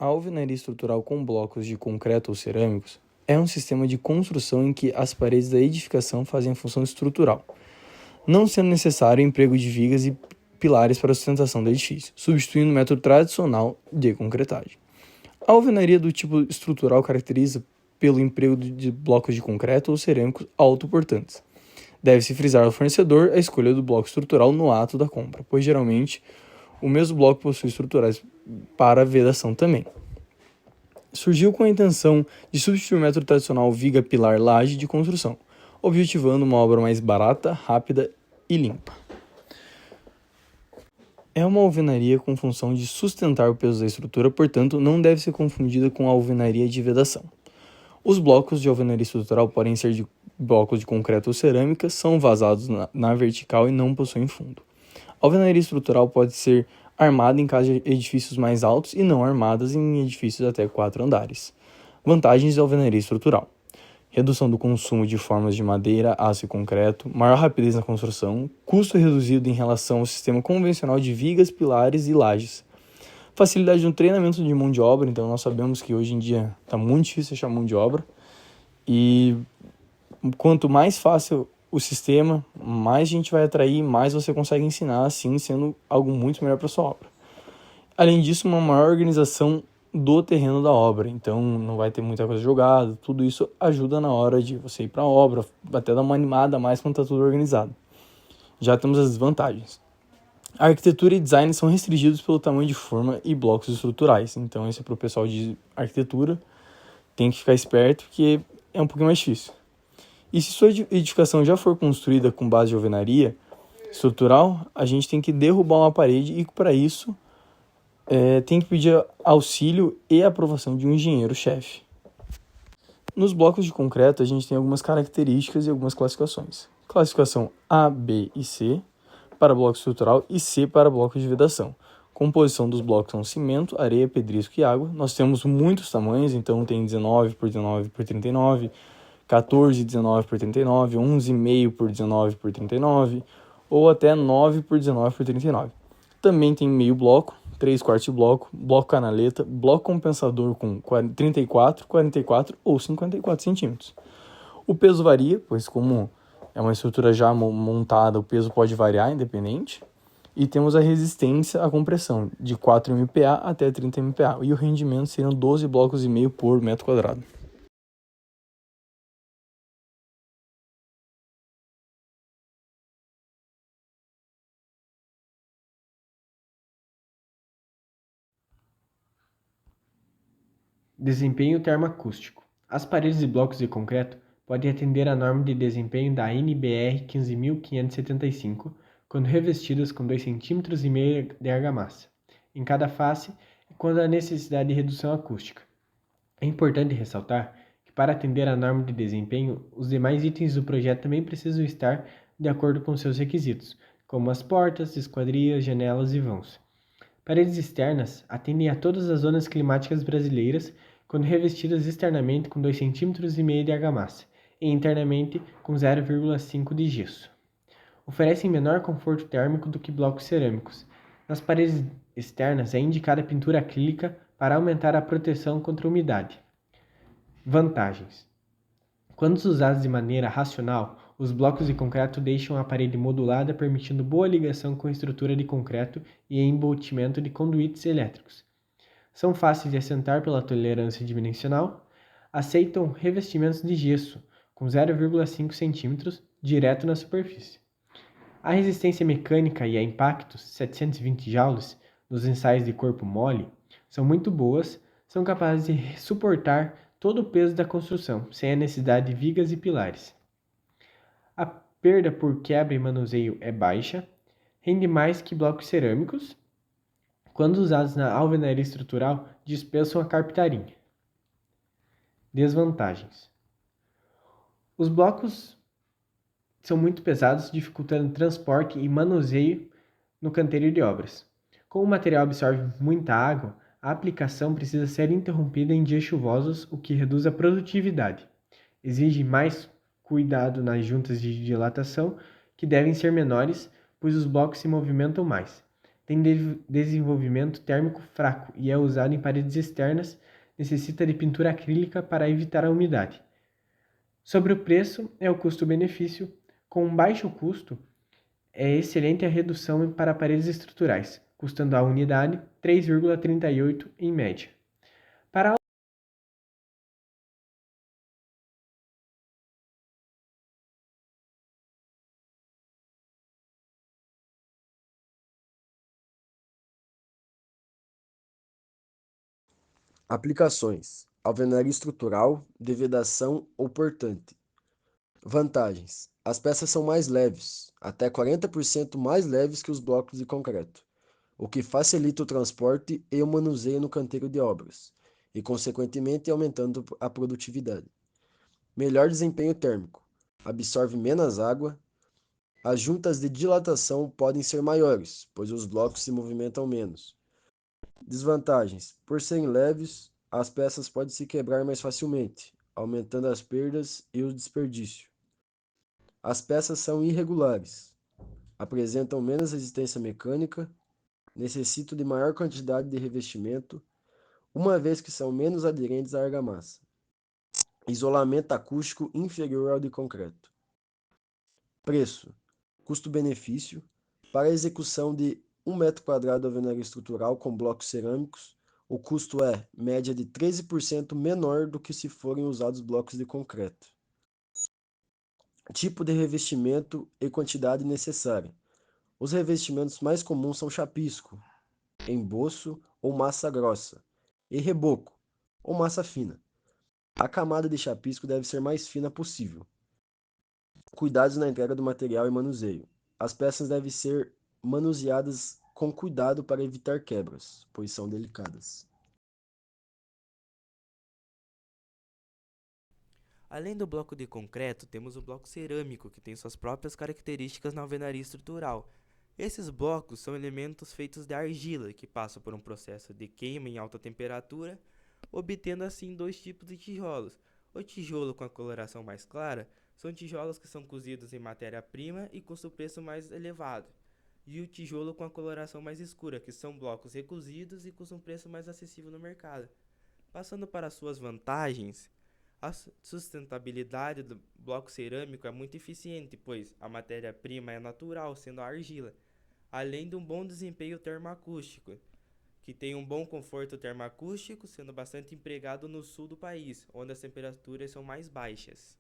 A alvenaria estrutural com blocos de concreto ou cerâmicos é um sistema de construção em que as paredes da edificação fazem a função estrutural, não sendo necessário o emprego de vigas e pilares para a sustentação do edifício, substituindo o método tradicional de concretagem. A alvenaria do tipo estrutural caracteriza pelo emprego de blocos de concreto ou cerâmicos autoportantes. Deve-se frisar ao fornecedor a escolha do bloco estrutural no ato da compra, pois geralmente o mesmo bloco possui estruturais para vedação também. Surgiu com a intenção de substituir o método tradicional viga-pilar-laje de construção, objetivando uma obra mais barata, rápida e limpa. É uma alvenaria com função de sustentar o peso da estrutura, portanto, não deve ser confundida com a alvenaria de vedação. Os blocos de alvenaria estrutural podem ser de blocos de concreto ou cerâmica, são vazados na vertical e não possuem fundo. A alvenaria estrutural pode ser armada em caso de edifícios mais altos e não armadas em edifícios até 4 andares. Vantagens da alvenaria estrutural: redução do consumo de formas de madeira, aço e concreto, maior rapidez na construção, custo reduzido em relação ao sistema convencional de vigas, pilares e lajes. Facilidade no treinamento de mão de obra, então nós sabemos que hoje em dia está muito difícil achar mão de obra, e quanto mais fácil o sistema, mais a gente vai atrair, mais você consegue ensinar, assim sendo algo muito melhor para sua obra. Além disso, uma maior organização do terreno da obra, então não vai ter muita coisa jogada, tudo isso ajuda na hora de você ir para a obra, até dar uma animada a mais quando está tudo organizado. Já temos as desvantagens. A arquitetura e design são restringidos pelo tamanho de forma e blocos estruturais, então esse é para o pessoal de arquitetura, tem que ficar esperto porque é um pouquinho mais difícil. E se sua edificação já for construída com base de alvenaria estrutural, a gente tem que derrubar uma parede e, para isso, tem que pedir auxílio e aprovação de um engenheiro-chefe. Nos blocos de concreto, a gente tem algumas características e algumas classificações. Classificação A, B e C para bloco estrutural e C para bloco de vedação. Composição dos blocos são cimento, areia, pedrisco e água. Nós temos muitos tamanhos, então tem 19 por 19 por 39, 14, 19 por 39, 11,5 por 19 por 39, ou até 9 por 19 por 39. Também tem meio bloco, 3/4 de bloco, bloco canaleta, bloco compensador com 34, 44 ou 54 centímetros. O peso varia, pois como é uma estrutura já montada, o peso pode variar independente. E temos a resistência à compressão, de 4 MPa até 30 MPa, e o rendimento seriam 12 blocos e meio por metro quadrado. Desempenho termoacústico. As paredes de blocos de concreto podem atender à norma de desempenho da NBR 15575 quando revestidas com 2,5 cm de argamassa em cada face e quando há necessidade de redução acústica. É importante ressaltar que, para atender à norma de desempenho, os demais itens do projeto também precisam estar de acordo com seus requisitos, como as portas, esquadrias, janelas e vãos. Paredes externas atendem a todas as zonas climáticas brasileiras quando revestidas externamente com 2,5 cm de argamassa e internamente com 0,5 de gesso. Oferecem menor conforto térmico do que blocos cerâmicos. Nas paredes externas é indicada pintura acrílica para aumentar a proteção contra a umidade. Vantagens: quando usados de maneira racional, os blocos de concreto deixam a parede modulada, permitindo boa ligação com a estrutura de concreto e emboltimento de conduítes elétricos. São fáceis de assentar pela tolerância dimensional. Aceitam revestimentos de gesso, com 0,5 cm, direto na superfície. A resistência mecânica e a impactos, 720 joules, nos ensaios de corpo mole, são muito boas, são capazes de suportar todo o peso da construção, sem a necessidade de vigas e pilares. A perda por quebra e manuseio é baixa, rende mais que blocos cerâmicos. Quando usados na alvenaria estrutural, dispensam a carpintaria. Desvantagens: os blocos são muito pesados, dificultando transporte e manuseio no canteiro de obras. Como o material absorve muita água, a aplicação precisa ser interrompida em dias chuvosos, o que reduz a produtividade. Exige mais cuidado nas juntas de dilatação, que devem ser menores, pois os blocos se movimentam mais. tem desenvolvimento térmico fraco e é usado em paredes externas, necessita de pintura acrílica para evitar a umidade. Sobre o preço, é o custo-benefício. Com um baixo custo, é excelente a redução para paredes estruturais, custando a unidade 3,38 em média. Para Aplicações: alvenaria estrutural, de vedação ou portante. Vantagens: as peças são mais leves, até 40% mais leves que os blocos de concreto, o que facilita o transporte e o manuseio no canteiro de obras, e consequentemente aumentando a produtividade. Melhor desempenho térmico: absorve menos água. As juntas de dilatação podem ser maiores, pois os blocos se movimentam menos. Desvantagens: por serem leves, as peças podem se quebrar mais facilmente, aumentando as perdas e o desperdício. As peças são irregulares, apresentam menos resistência mecânica, necessitam de maior quantidade de revestimento, uma vez que são menos aderentes à argamassa. Isolamento acústico inferior ao de concreto. Preço: custo-benefício: para a execução de 1 metro quadrado de alvenaria estrutural com blocos cerâmicos, o custo é média de 13% menor do que se forem usados blocos de concreto. Tipo de revestimento e quantidade necessária. Os revestimentos mais comuns são chapisco, emboço ou massa grossa, e reboco, ou massa fina. A camada de chapisco deve ser mais fina possível. Cuidados na entrega do material e manuseio. As peças devem ser manuseadas com cuidado para evitar quebras, pois são delicadas. Além do bloco de concreto, temos o bloco cerâmico, que tem suas próprias características na alvenaria estrutural. Esses blocos são elementos feitos de argila, que passam por um processo de queima em alta temperatura, obtendo assim dois tipos de tijolos. O tijolo com a coloração mais clara são tijolos que são cozidos em matéria-prima e custo preço mais elevado. E o tijolo com a coloração mais escura, que são blocos recozidos e custam preço mais acessível no mercado. Passando para suas vantagens, a sustentabilidade do bloco cerâmico é muito eficiente, pois a matéria-prima é natural, sendo a argila, além de um bom desempenho termoacústico, que tem um bom conforto termoacústico, sendo bastante empregado no sul do país, onde as temperaturas são mais baixas.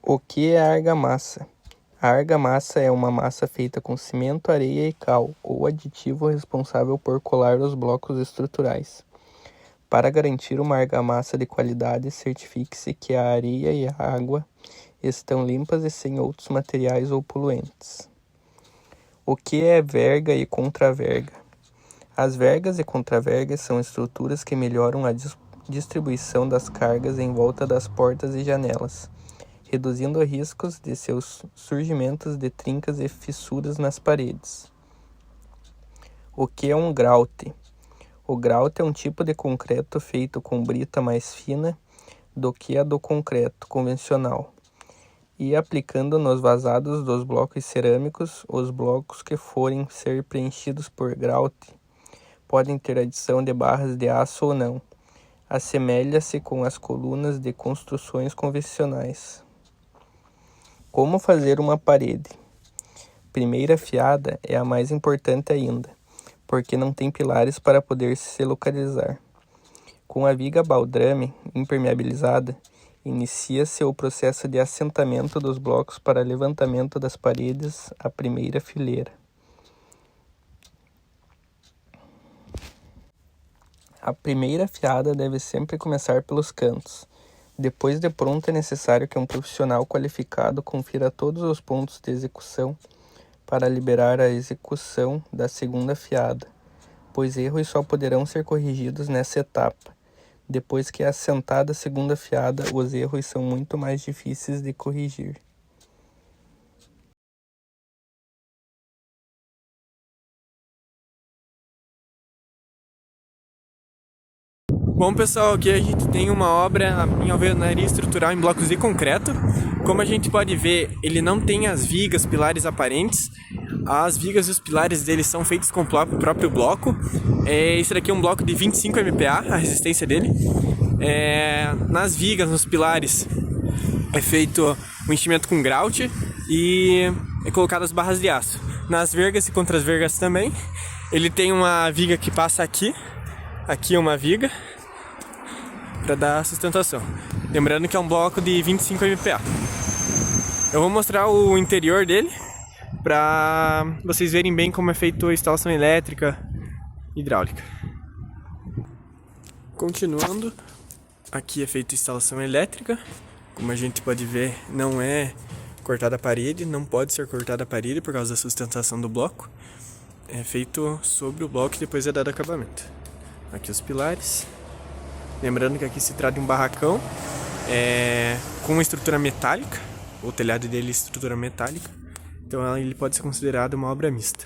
O que é a argamassa? A argamassa é uma massa feita com cimento, areia e cal, ou aditivo responsável por colar os blocos estruturais. Para garantir uma argamassa de qualidade, certifique-se que a areia e a água estão limpas e sem outros materiais ou poluentes. O que é verga e contraverga? As vergas e contravergas são estruturas que melhoram a distribuição das cargas em volta das portas e janelas, reduzindo riscos de seus surgimentos de trincas e fissuras nas paredes. O que é um grout? O grout é um tipo de concreto feito com brita mais fina do que a do concreto convencional, e aplicando nos vazados dos blocos cerâmicos. Os blocos que forem ser preenchidos por grout podem ter adição de barras de aço ou não. Assemelha-se com as colunas de construções convencionais. Como fazer uma parede? Primeira fiada é a mais importante ainda, porque não tem pilares para poder se localizar. Com a viga baldrame impermeabilizada, inicia-se o processo de assentamento dos blocos para levantamento das paredes, a primeira fileira. A primeira fiada deve sempre começar pelos cantos. Depois de pronto, é necessário que um profissional qualificado confira todos os pontos de execução para liberar a execução da segunda fiada, pois erros só poderão ser corrigidos nessa etapa. Depois que é assentada a segunda fiada, os erros são muito mais difíceis de corrigir. Bom, pessoal, aqui a gente tem uma obra em alvenaria estrutural em blocos de concreto. Como a gente pode ver, ele não tem as vigas, pilares aparentes. As vigas e os pilares dele são feitos com o próprio bloco. Esse daqui é um bloco de 25 MPa, a resistência dele. Nas vigas, nos pilares, é feito o enchimento com grout e é colocado as barras de aço. Nas vergas e contra as vergas também, ele tem uma viga que passa aqui é uma viga para dar sustentação. Lembrando que é um bloco de 25 MPa. Eu vou mostrar o interior dele para vocês verem bem como é feita a instalação elétrica e hidráulica. Continuando, aqui é feita a instalação elétrica. Como a gente pode ver, não é cortada a parede, não pode ser cortada a parede por causa da sustentação do bloco. É feito sobre o bloco e depois é dado acabamento. Aqui os pilares. Lembrando que aqui se trata de um barracão com uma estrutura metálica. O telhado dele é estrutura metálica. Então ele pode ser considerado uma obra mista.